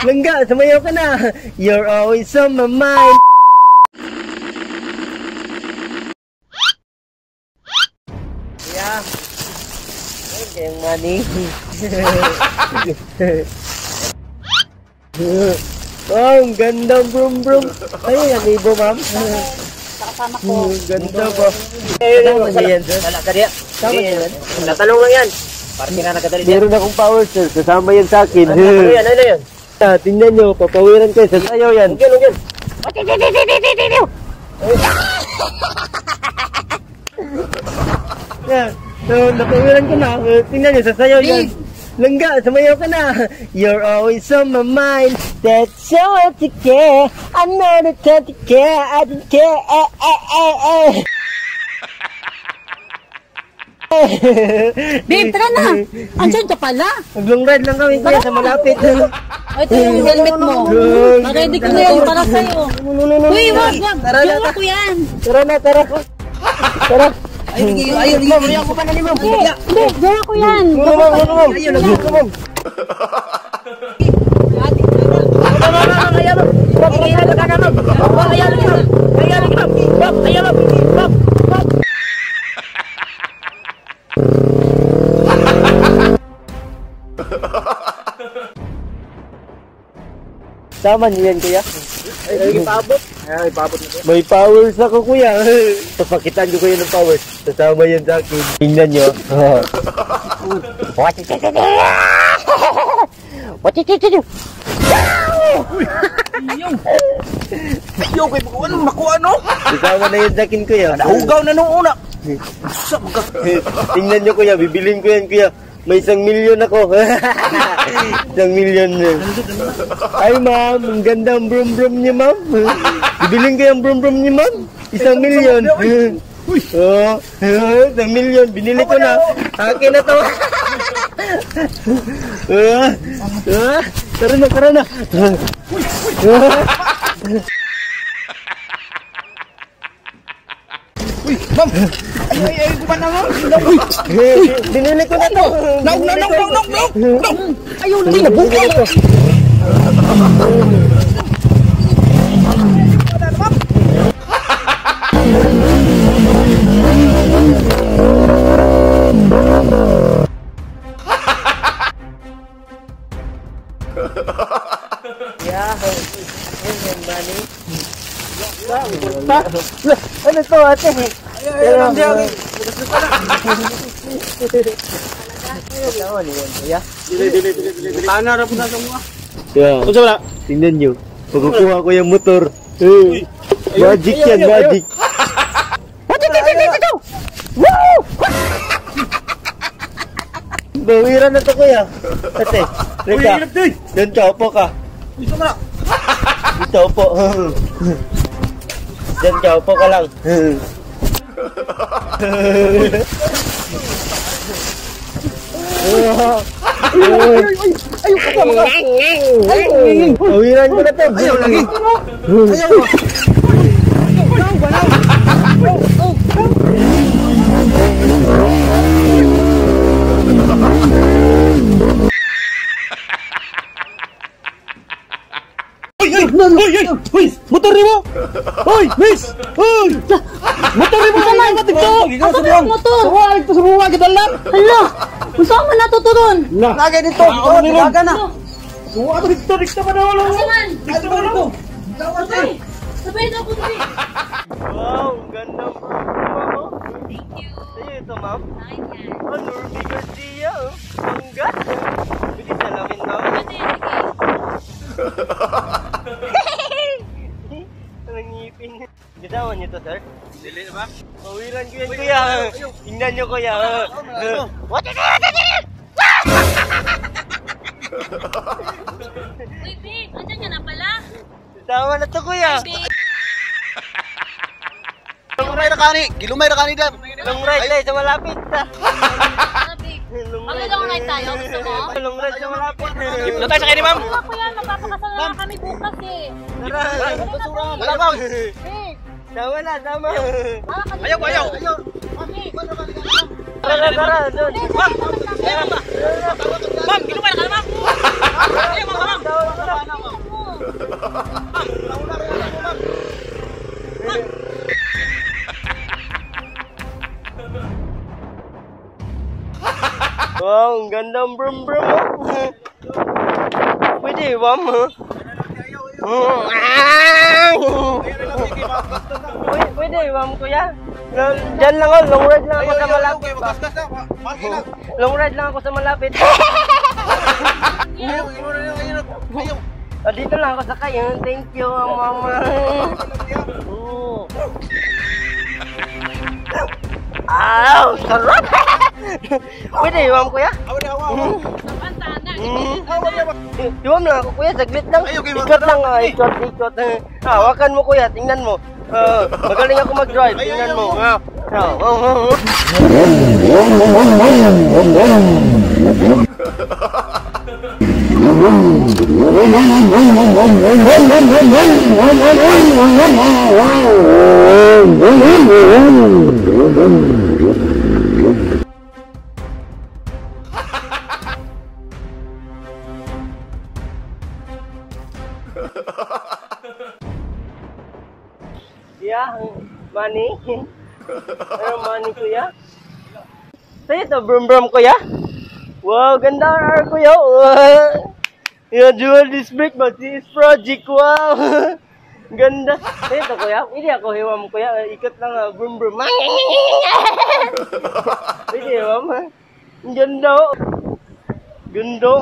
Langga, sumayaw ka na. You're always on my mind. Yeah. Okay, money. Oh, ang ganda, brum brum. Ayun, yan, ibo, ma'am. Kasama ko. Ganda po. Kasama niya yan, sir. Wala ka diya. Kasama niya yan. Natanong lang yan. Parang kinanagadali diya. Meron akong power, sir. Kasama yan sa akin. Ano yan? Ano yan? Tingnan nyo, papawiran ko. Sasayaw yan. Huwag yan. Yeah. So, napawiran ko na. Tingnan nyo, sasayaw yan. Langga, sumayaw ka na. You're always on my mind. That's so hard to care. I know that hard to care. I don't care. Babe, tara na. Andiyan ka pala. Mag-long ride lang kami kuya sa malapit. Ito yung helmet mo. Ready ko na yan para sa'yo. Uy, wag. Jowa ko yan. Tara na, tara. Tara. Ayaw, ayaw ko pa na ni ma'am. Hindi, jowa ko yan. Sama niyo yan kuya? Ay, ipabot. Ay, ipabot na to. May powers ako kuya. Papakitaan ko kuya ng powers. Kasama yan sa akin. Tingnan nyo. What is it? What is it? Yo, kay bukuan makuha no. Kasama na yan sa akin kuya. Nahugaw na nung una. Tingnan nyo kuya. Bibilin ko yan kuya. May 1 milyon ako. 1 milyon. Ay ma'am, ang ganda ang brum-brum niya ma'am. Bibilin ko yung brum-brum niya ma'am. 1 milyon. Oh, 1 milyon. Binili ko na. Akin na to. Tara na, tara na. Uy, ma'am. Ay, kuman na ma'am. Binili ko na to. No. Ayaw, hindi na buka. Ano to ate? Panarap na sa mga. Yeah. Tingnan nyo. Pagkukuha ko yung motor. Magic yan, magic. Bawiran na to kuya. Ate, Rika. Doon ka, upo ka. Dito, upo. Diyan ka, upo ka lang. Bawiran ko na to. Ayaw lagi. Hoy! Motor ni mo! Hoy! Miss! Hoy! Motor ni mo! Naman! Ako na yung motor! Suwag! Suwag! Gadalan! Hala! Gusto mo natuturon? Lagay dito! Laga na! Suwag! Dito! Dito pa na wala! Kasaman! Dito pa na wala! Sabay! Sabay na ako sabay! Wow, ganda po. Thank you! Sa'yo ito, ma'am? Akin yan. Oh, Norby Garcia, oh. Ang ganda. Bilis alamin, ma'am. Ano yan? Ang ngipin. Gitawan niyo to, sir? Dili na ba? Pawiran ko yan, kuya. Tingnan niyo, kuya. What is it? Uy, babe! Andyan ka na pala? Tama na to, kuya. Babe! Gilumay na kani! Gilumay na kani dam! Long ride tayo sa malapit. Ano, babe? Mag-long ride tayo? Gusto mo? Long ride sa malapit. Dito tayo sa kani, ma'am! Wala ko yan. Magpapakasal na kami bukas eh. Tara. Wala, ma'am! Babe! Tama na, tama. Ayaw! Tara, tara. Doon. Ma'am! Ma'am! Gilumay na kani, ma'am! Wow, ang gandang brum-brum mo. Pwede, ma'am. Pwede, ma'am, kuya. Diyan lang ako, long ride lang ako sa malapit. Long ride lang ako sa malapit. Dito lang ako sakay. Thank you, mama. Sarap! Pwede, ma'am, kuya? Iwam lang ako, kuya. Saglit lang. Ikot lang, ikot. Hawakan mo, kuya. Tingnan mo. Magaling ako mag-drive. Tingnan mo. Yeah, money. Ano money, kuya? Sa'yo ito, brum-brum, kuya? Wow, ganda ang kuya. Yung dual disc brake, mag-CS project. Wow. Ganda. Sa'yo ito, kuya? Hindi ako hiwam, kuya. Ikot lang, brum-brum. Hindi, hiwam, ha? Ganda. Ganda.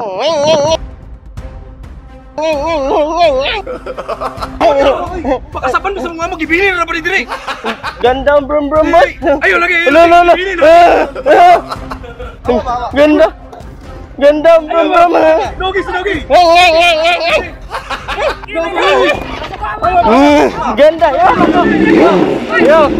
Pakasapan mo sa mga mo, gibilin na ba ni dire? Ganda ang brum-brum mo. Ayaw lagi. Ganda. Ganda ang brum-brum. Dogi. Ganda. Yo.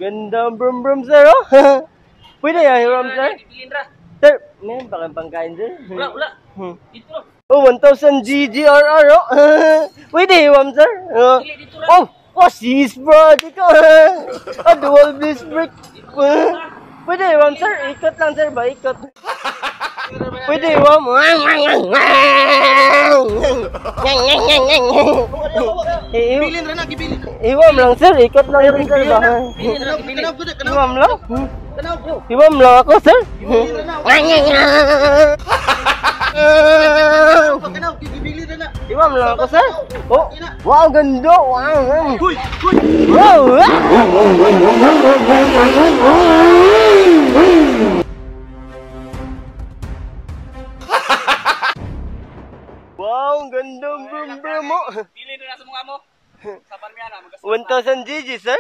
Ganda ang brum-brum, sir, oh. Pwede ya, hiram, sir? Sir, may bakang pangkain, sir? Wala. Dito. Oh, 1,000 GGRR, oh. Pwede, hiram, sir? Oh, sis, bro. Dito, dual disc brake. Pwede, hiram, sir? Ikot lang, sir, ba? Ikot. Pwede, hiram. Gibilin ra na. Hiwam lang, sir. Ikot lang rin, sir, ba? Hiwam lang? Hiwam lang ako, sir. Hiwam lang ako, sir. Oh, wow, ganda. Wow. Wow. Wow, ang gandang brum-brum mo. Bilin na sa mga mo. Sapan mi ana, 1,000 GG, sir?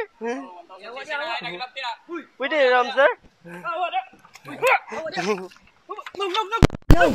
Pwede, ram, sir? No.